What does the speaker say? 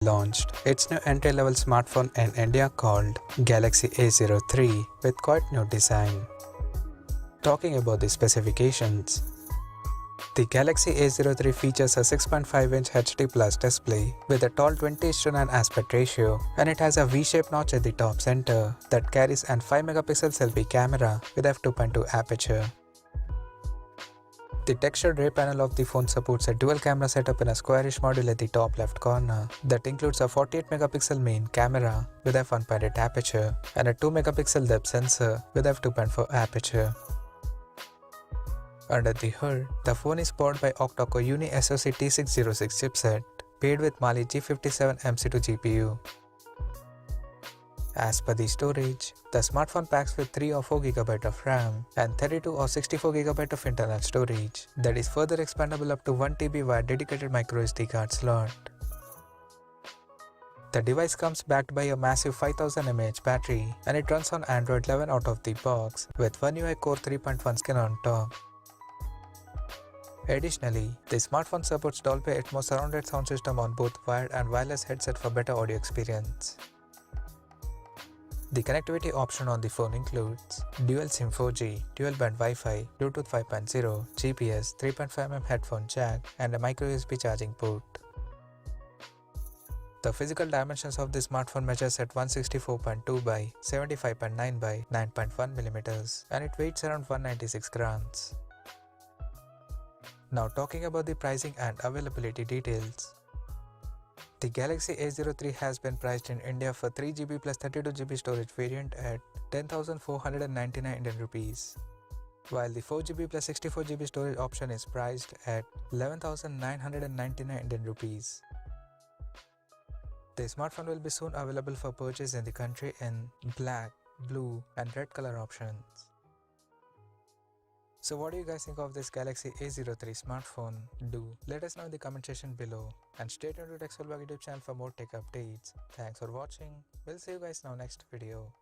launched its new entry-level smartphone in India called Galaxy A03 with quite new design. Talking about the specifications, the Galaxy A03 features a 6.5-inch HD Plus display with a tall 20:9 aspect ratio, and it has a V-shaped notch at the top center that carries an 5-megapixel selfie camera with f2.2 aperture. The textured rear panel of the phone supports a dual camera setup in a squarish module at the top left corner that includes a 48-megapixel main camera with f1.8 aperture and a 2-megapixel depth sensor with f2.4 aperture. Under the hood, the phone is powered by octa-core UniSoC T606 chipset paired with Mali G57 MC2 GPU. As per the storage, the smartphone packs with 3 or 4GB of RAM and 32 or 64GB of internal storage that is further expandable up to 1TB via dedicated microSD card slot. The device comes backed by a massive 5000 mAh battery, and it runs on Android 11 out of the box with One UI Core 3.1 skin on top. Additionally, the smartphone supports Dolby Atmos surrounded sound system on both wired and wireless headset for better audio experience. The connectivity option on the phone includes dual SIM 4G, dual band Wi-Fi, Bluetooth 5.0, GPS, 3.5mm headphone jack, and a microUSB charging port. The physical dimensions of the smartphone measures at 164.2 by 75.9 by 9.1mm, and it weighs around 196 grams. Now talking about the pricing and availability details. The Galaxy A03 has been priced in India for 3GB plus 32GB storage variant at 10,499 Indian rupees, while the 4GB plus 64GB storage option is priced at 11,999 Indian rupees. The smartphone will be soon available for purchase in the country in black, blue, and red color options. So what do you guys think of this Galaxy A03 smartphone? Do let us know in the comment section below, and stay tuned to TechSolver YouTube channel for more tech updates. Thanks for watching. We'll see you guys now next video.